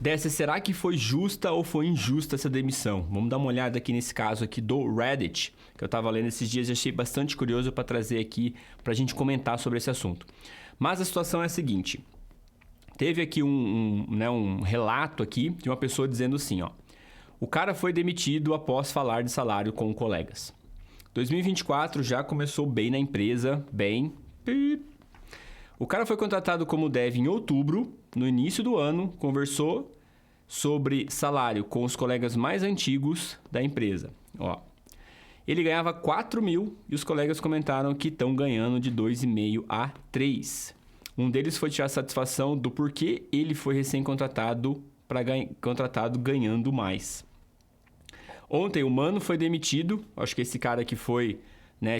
Dessa, será que foi justa ou foi injusta essa demissão? Vamos dar uma olhada aqui nesse caso aqui do Reddit, que eu estava lendo esses dias e achei bastante curioso para trazer aqui para a gente comentar sobre esse assunto. Mas a situação é a seguinte, teve aqui um relato aqui de uma pessoa dizendo assim, ó, o cara foi demitido após falar de salário com colegas. 2024 já começou bem na empresa, bem... O cara foi contratado como dev em outubro, no início do ano, conversou sobre salário com os colegas mais antigos da empresa. Ó, ele ganhava 4 mil e os colegas comentaram que estão ganhando de 2,5 a 3. Um deles foi tirar satisfação do porquê ele foi recém-contratado contratado ganhando mais. Ontem o mano foi demitido, acho que esse cara que foi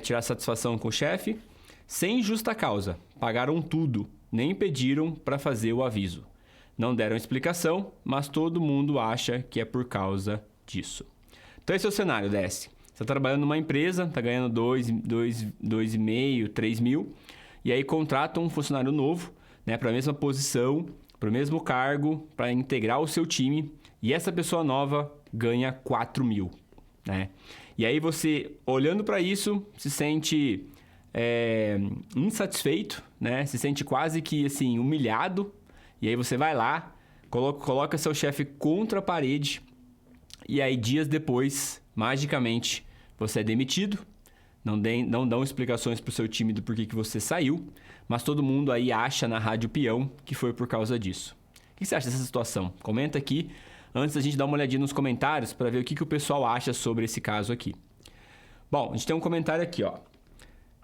tirar satisfação com o chefe, sem justa causa. Pagaram tudo, nem pediram para fazer o aviso. Não deram explicação, mas todo mundo acha que é por causa disso. Então esse é o cenário, Desce. Você está trabalhando numa empresa, está ganhando 2,5, 3 mil, e aí contratam um funcionário novo, para a mesma posição, para o mesmo cargo, para integrar o seu time, e essa pessoa nova ganha 4 mil. E aí você, olhando para isso, se sente... insatisfeito, se sente quase que assim, humilhado, e aí você vai lá, coloca seu chefe contra a parede, e aí dias depois, magicamente, você é demitido, não dão explicações pro seu time do porquê que você saiu, mas todo mundo aí acha na Rádio Peão que foi por causa disso. O que você acha dessa situação? Comenta aqui, antes da gente dar uma olhadinha nos comentários, para ver o que o pessoal acha sobre esse caso aqui. Bom, a gente tem um comentário aqui, ó.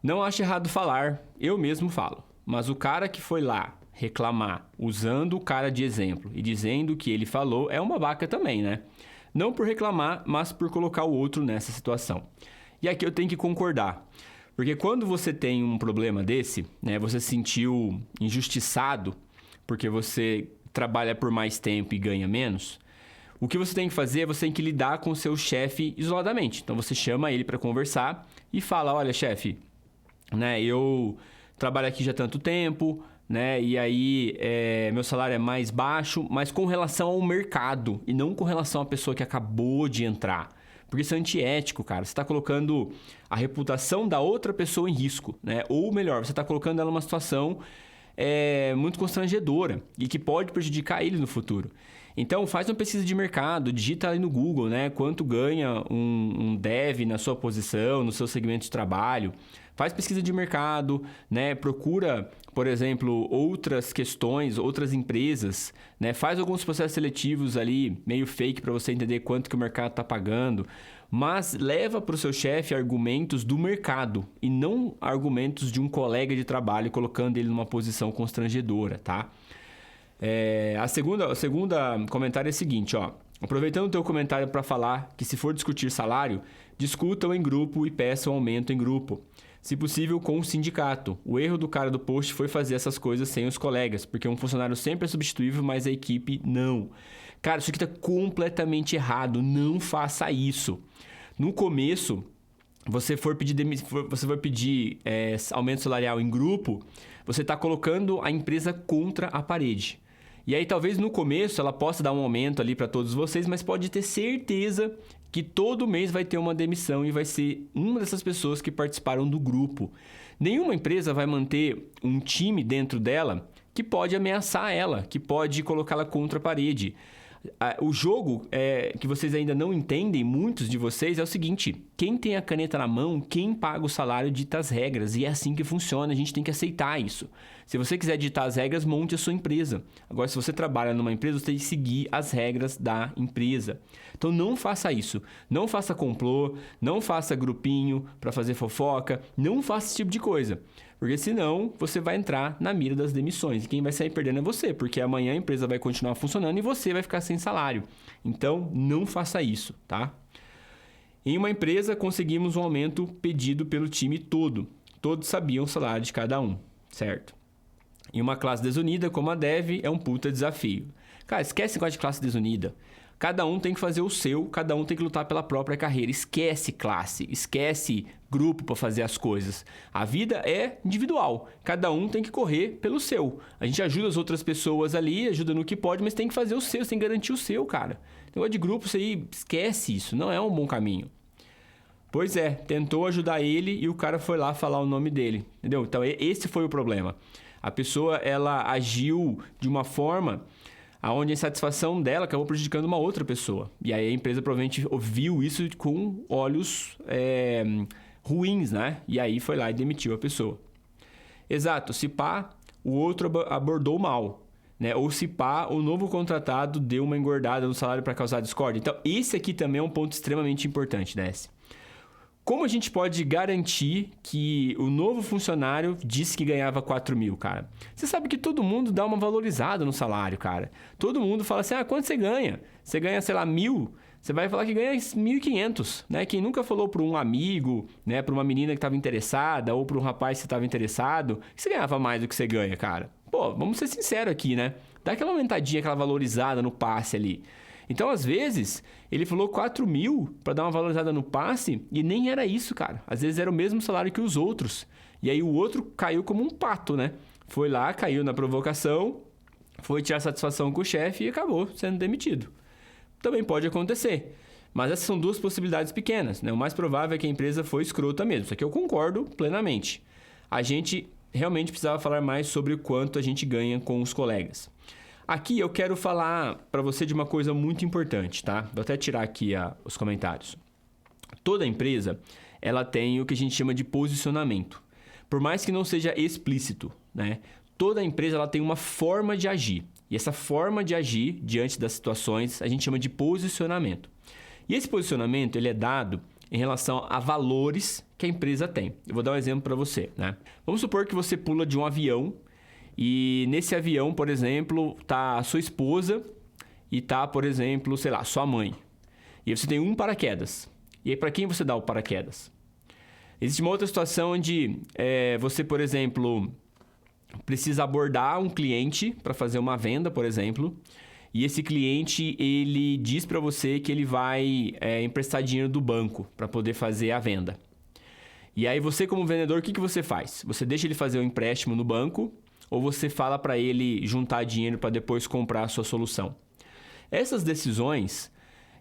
Não acho errado falar, eu mesmo falo. Mas o cara que foi lá reclamar, usando o cara de exemplo e dizendo o que ele falou, é uma vaca também, Não por reclamar, mas por colocar o outro nessa situação. E aqui eu tenho que concordar. Porque quando você tem um problema desse, você se sentiu injustiçado porque você trabalha por mais tempo e ganha menos, o que você tem que fazer é você tem que lidar com o seu chefe isoladamente. Então você chama ele para conversar e fala, olha chefe, eu trabalho aqui já há tanto tempo, e aí meu salário é mais baixo, mas com relação ao mercado e não com relação à pessoa que acabou de entrar. Porque isso é antiético, cara. Você está colocando a reputação da outra pessoa em risco, Ou melhor, você está colocando ela numa situação muito constrangedora e que pode prejudicar ele no futuro. Então, faz uma pesquisa de mercado, digita ali no Google, quanto ganha um dev na sua posição, no seu segmento de trabalho. Faz pesquisa de mercado, procura, por exemplo, outras questões, outras empresas, faz alguns processos seletivos ali, meio fake, para você entender quanto que o mercado está pagando. Mas leva para o seu chefe argumentos do mercado e não argumentos de um colega de trabalho, colocando ele numa posição constrangedora, tá? A segunda comentário é o seguinte, ó. Aproveitando o teu comentário para falar que se for discutir salário, discutam em grupo e peçam aumento em grupo. Se possível, com o sindicato. O erro do cara do post foi fazer essas coisas sem os colegas, porque um funcionário sempre é substituível, mas a equipe não. Cara, isso aqui está completamente errado. Não faça isso. No começo, você for pedir aumento salarial em grupo, você está colocando a empresa contra a parede. E aí, talvez no começo, ela possa dar um aumento ali para todos vocês, mas pode ter certeza que todo mês vai ter uma demissão e vai ser uma dessas pessoas que participaram do grupo. Nenhuma empresa vai manter um time dentro dela que pode ameaçar ela, que pode colocá-la contra a parede. O jogo que vocês ainda não entendem, muitos de vocês, é o seguinte: quem tem a caneta na mão, quem paga o salário dita as regras, e é assim que funciona, a gente tem que aceitar isso. Se você quiser ditar as regras, monte a sua empresa. Agora, se você trabalha numa empresa, você tem que seguir as regras da empresa. Então não faça isso, não faça complô, não faça grupinho para fazer fofoca, não faça esse tipo de coisa. Porque senão você vai entrar na mira das demissões. E quem vai sair perdendo é você, porque amanhã a empresa vai continuar funcionando e você vai ficar sem salário. Então, não faça isso, tá? Em uma empresa, conseguimos um aumento pedido pelo time todo. Todos sabiam o salário de cada um, certo? Em uma classe desunida como a Dev, é um puta desafio. Cara, esquece esse negócio de classe desunida. Cada um tem que fazer o seu, cada um tem que lutar pela própria carreira. Esquece classe, esquece grupo para fazer as coisas. A vida é individual, cada um tem que correr pelo seu. A gente ajuda as outras pessoas ali, ajuda no que pode, mas tem que fazer o seu, você tem que garantir o seu, cara. Negócio de grupo, você aí, esquece isso, não é um bom caminho. Pois é, tentou ajudar ele e o cara foi lá falar o nome dele, entendeu? Então esse foi o problema. A pessoa, ela agiu de uma forma onde a insatisfação dela acabou prejudicando uma outra pessoa. E aí a empresa provavelmente ouviu isso com olhos ruins, né? E aí foi lá e demitiu a pessoa. Exato, se pá, o outro abordou mal, né? Ou se pá, o novo contratado deu uma engordada no salário para causar discórdia. Então esse aqui também é um ponto extremamente importante, né? Como a gente pode garantir que o novo funcionário disse que ganhava 4 mil, cara? Você sabe que todo mundo dá uma valorizada no salário, cara. Todo mundo fala assim, quanto você ganha? Você ganha, sei lá, 1.000, você vai falar que ganha 1.500, né? Quem nunca falou para um amigo, né? Para uma menina que estava interessada ou para um rapaz que estava interessado, que você ganhava mais do que você ganha, cara? Pô, vamos ser sinceros aqui, né? Dá aquela aumentadinha, aquela valorizada no passe ali. Então, às vezes, ele falou 4 mil para dar uma valorizada no passe e nem era isso, cara. Às vezes era o mesmo salário que os outros. E aí o outro caiu como um pato, né? Foi lá, caiu na provocação, foi tirar satisfação com o chefe e acabou sendo demitido. Também pode acontecer. Mas essas são duas possibilidades pequenas, né? O mais provável é que a empresa foi escrota mesmo. Isso aqui eu concordo plenamente. A gente realmente precisava falar mais sobre o quanto a gente ganha com os colegas. Aqui eu quero falar para você de uma coisa muito importante, tá? Vou até tirar aqui os comentários. Toda empresa, ela tem o que a gente chama de posicionamento. Por mais que não seja explícito, né? Toda empresa ela tem uma forma de agir. E essa forma de agir diante das situações a gente chama de posicionamento. E esse posicionamento ele é dado em relação a valores que a empresa tem. Eu vou dar um exemplo para você, né? Vamos supor que você pula de um avião e nesse avião, por exemplo, tá a sua esposa e tá, por exemplo, sei lá, sua mãe. E aí você tem um paraquedas. E aí para quem você dá o paraquedas? Existe uma outra situação onde você, por exemplo, precisa abordar um cliente para fazer uma venda, por exemplo. E esse cliente, ele diz para você que ele vai emprestar dinheiro do banco para poder fazer a venda. E aí você, como vendedor, o que você faz? Você deixa ele fazer o empréstimo no banco ou você fala para ele juntar dinheiro para depois comprar a sua solução? Essas decisões,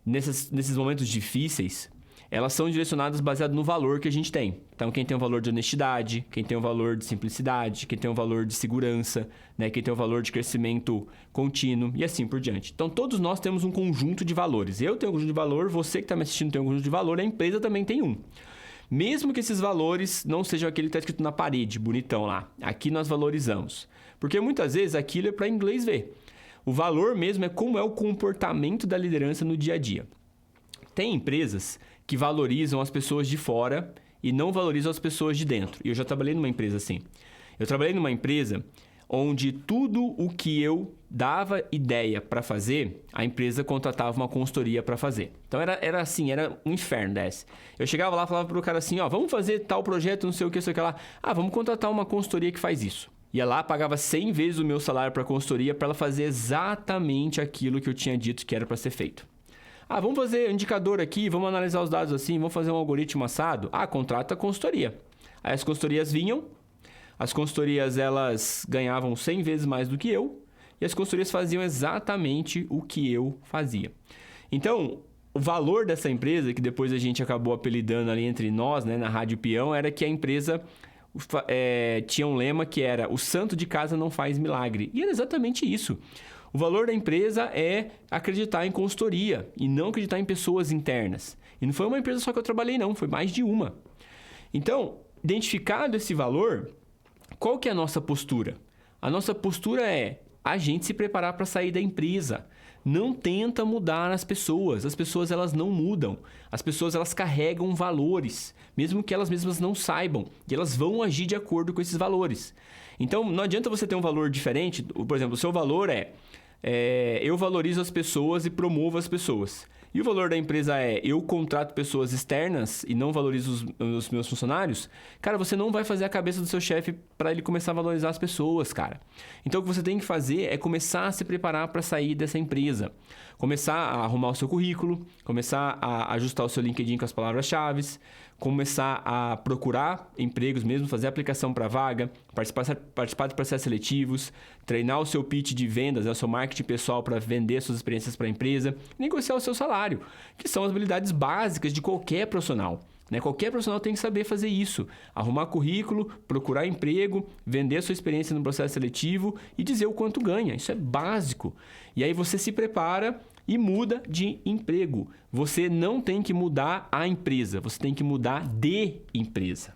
nesses momentos difíceis, elas são direcionadas baseadas no valor que a gente tem. Então, quem tem um valor de honestidade, quem tem um valor de simplicidade, quem tem um valor de segurança, né? Quem tem um valor de crescimento contínuo e assim por diante. Então, todos nós temos um conjunto de valores. Eu tenho um conjunto de valor, você que está me assistindo tem um conjunto de valor, a empresa também tem um. Mesmo que esses valores não sejam aquele que está escrito na parede, bonitão lá. Aqui nós valorizamos. Porque muitas vezes aquilo é para inglês ver. O valor mesmo é como é o comportamento da liderança no dia a dia. Tem empresas que valorizam as pessoas de fora e não valorizam as pessoas de dentro. E eu já trabalhei numa empresa assim. Eu trabalhei numa empresa onde tudo o que eu dava ideia para fazer, a empresa contratava uma consultoria para fazer. Então era assim, era um inferno desse. Eu chegava lá e falava pro cara assim, vamos fazer tal projeto, não sei o que, sei o que lá. Vamos contratar uma consultoria que faz isso. Ia lá, pagava 100 vezes o meu salário para a consultoria para ela fazer exatamente aquilo que eu tinha dito que era para ser feito. Vamos fazer indicador aqui, vamos analisar os dados assim, vamos fazer um algoritmo assado. Contrata a consultoria. Aí as consultorias vinham, as consultorias elas ganhavam 100 vezes mais do que eu e as consultorias faziam exatamente o que eu fazia. Então, o valor dessa empresa, que depois a gente acabou apelidando ali entre nós, né, na Rádio Peão, era que a empresa tinha um lema que era o santo de casa não faz milagre. E era exatamente isso. O valor da empresa é acreditar em consultoria e não acreditar em pessoas internas. E não foi uma empresa só que eu trabalhei, não. Foi mais de uma. Então, identificado esse valor, qual que é a nossa postura? A nossa postura é a gente se preparar para sair da empresa. Não tenta mudar as pessoas. As pessoas elas não mudam. As pessoas elas carregam valores, mesmo que elas mesmas não saibam. E elas vão agir de acordo com esses valores. Então, não adianta você ter um valor diferente. Por exemplo, o seu valor é eu valorizo as pessoas e promovo as pessoas. E o valor da empresa eu contrato pessoas externas e não valorizo os meus funcionários, cara, você não vai fazer a cabeça do seu chefe para ele começar a valorizar as pessoas, cara. Então, o que você tem que fazer é começar a se preparar para sair dessa empresa. Começar a arrumar o seu currículo, começar a ajustar o seu LinkedIn com as palavras-chave, começar a procurar empregos mesmo, fazer aplicação para vaga, participar de processos seletivos, treinar o seu pitch de vendas, o seu marketing pessoal para vender suas experiências para a empresa, negociar o seu salário, que são as habilidades básicas de qualquer profissional. Qualquer profissional tem que saber fazer isso. Arrumar currículo, procurar emprego, vender a sua experiência no processo seletivo e dizer o quanto ganha. Isso é básico. E aí você se prepara e muda de emprego. Você não tem que mudar a empresa, você tem que mudar de empresa.